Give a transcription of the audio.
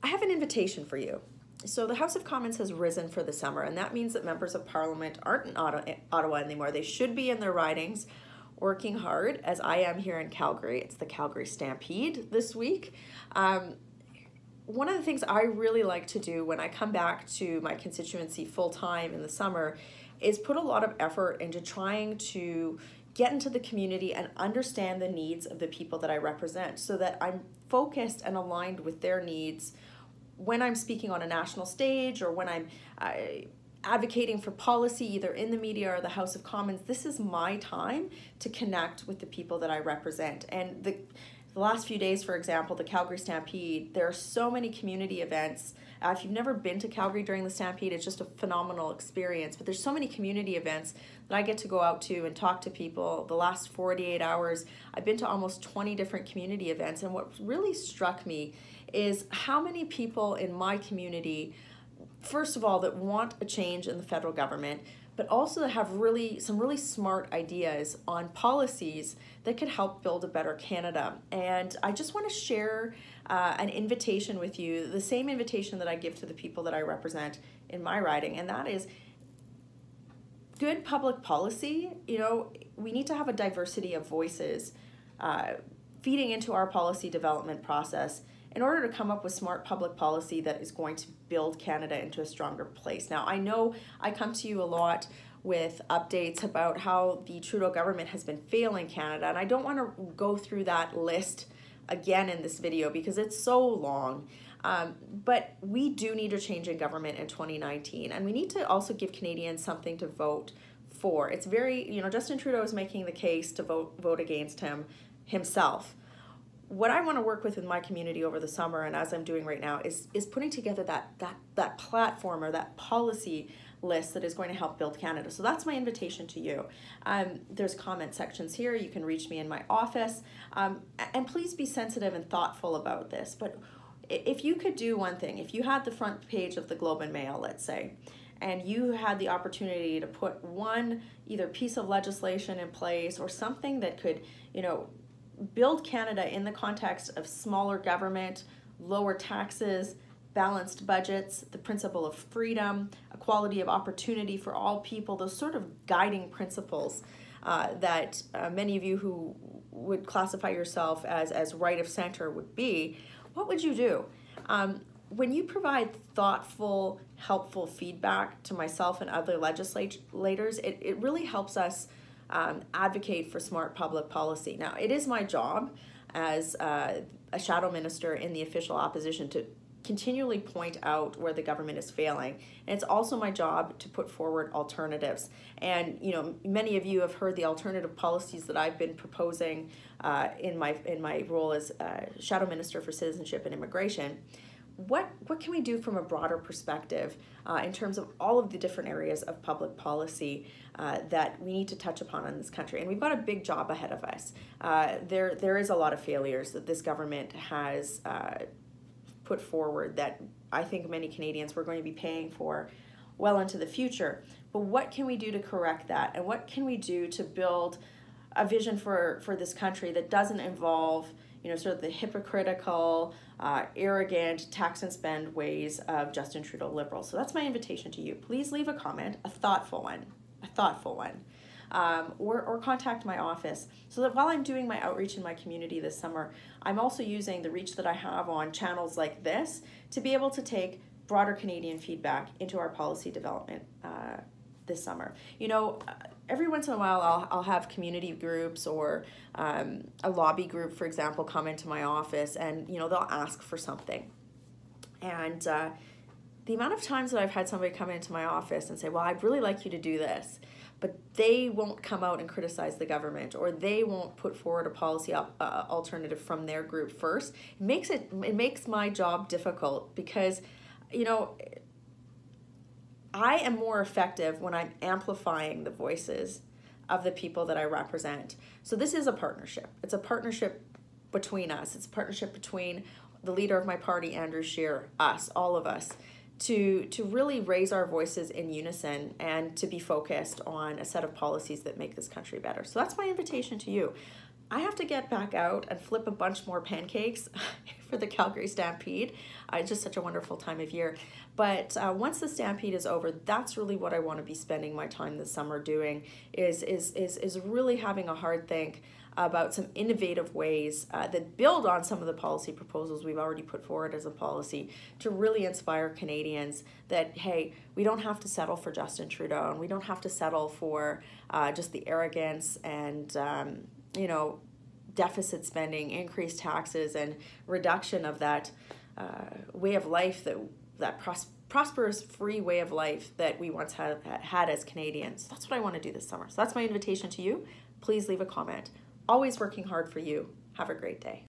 I have an invitation for you. So the House of Commons has risen for the summer, and that means that members of Parliament aren't in Ottawa anymore. They should be in their ridings working hard, as I am here in Calgary. It's the Calgary Stampede this week. One of the things I really like to do when I come back to my constituency full-time in the summer is put a lot of effort into trying to get into the community and understand the needs of the people that I represent so that I'm focused and aligned with their needs when I'm speaking on a national stage or when I'm advocating for policy either in the media or the House of Commons. This is my time to connect with the people that I represent. And the last few days, for example, the Calgary Stampede, there are so many community events. If you've never been to Calgary during the Stampede, it's just a phenomenal experience. But there's so many community events that I get to go out to and talk to people. The last 48 hours, I've been to almost 20 different community events. And what really struck me is how many people in my community, first of all, that want a change in the federal government, but also that have some really smart ideas on policies that could help build a better Canada. And I just want to share an invitation with you, the same invitation that I give to the people that I represent in my riding, and that is good public policy. You know, we need to have a diversity of voices feeding into our policy development process in order to come up with smart public policy that is going to build Canada into a stronger place. Now, I know I come to you a lot with updates about how the Trudeau government has been failing Canada, and I don't want to go through that list again in this video because it's so long. But we do need a change in government in 2019, and we need to also give Canadians something to vote for. It's very, you know, Justin Trudeau is making the case to vote against himself. What I want to work with in my community over the summer, and as I'm doing right now, is putting together that platform or that policy list that is going to help build Canada. So that's my invitation to you. There's comment sections here. You can reach me in my office. And please be sensitive and thoughtful about this. But if you could do one thing, if you had the front page of the Globe and Mail, let's say, and you had the opportunity to put one either piece of legislation in place or something that could, you know, build Canada in the context of smaller government, lower taxes, balanced budgets, the principle of freedom, equality of opportunity for all people, those sort of guiding principles that many of you who would classify yourself as right of center would be, what would you do? When you provide thoughtful, helpful feedback to myself and other legislators, it really helps us advocate for smart public policy. Now, it is my job as a shadow minister in the official opposition to continually point out where the government is failing. And it's also my job to put forward alternatives. And, you know, many of you have heard the alternative policies that I've been proposing in my role as shadow minister for citizenship and immigration. What can we do from a broader perspective in terms of all of the different areas of public policy that we need to touch upon in this country? And we've got a big job ahead of us. There is a lot of failures that this government has put forward that I think many Canadians were going to be paying for well into the future. But what can we do to correct that? And what can we do to build a vision for this country that doesn't involve, you know, sort of the hypocritical, arrogant tax and spend ways of Justin Trudeau Liberals? So that's my invitation to you. Please leave a comment, a thoughtful one, or contact my office so that while I'm doing my outreach in my community this summer, I'm also using the reach that I have on channels like this to be able to take broader Canadian feedback into our policy development this summer. You know, every once in a while I'll have community groups or a lobby group, for example, come into my office and, you know, they'll ask for something. And the amount of times that I've had somebody come into my office and say, well, I'd really like you to do this, but they won't come out and criticize the government, or they won't put forward a policy alternative from their group first. It makes my job difficult because, you know, I am more effective when I'm amplifying the voices of the people that I represent. So this is a partnership. It's a partnership between us. It's a partnership between the leader of my party, Andrew Scheer, us, all of us, to really raise our voices in unison and to be focused on a set of policies that make this country better. So that's my invitation to you. I have to get back out and flip a bunch more pancakes for the Calgary Stampede. It's just such a wonderful time of year. But once the Stampede is over, that's really what I want to be spending my time this summer doing, is really having a hard think about some innovative ways that build on some of the policy proposals we've already put forward as a policy to really inspire Canadians that, hey, we don't have to settle for Justin Trudeau, and we don't have to settle for just the arrogance and deficit spending, increased taxes, and reduction of that way of life, that prosperous, free way of life that we once had as Canadians. That's what I want to do this summer. So that's my invitation to you. Please leave a comment. Always working hard for you. Have a great day.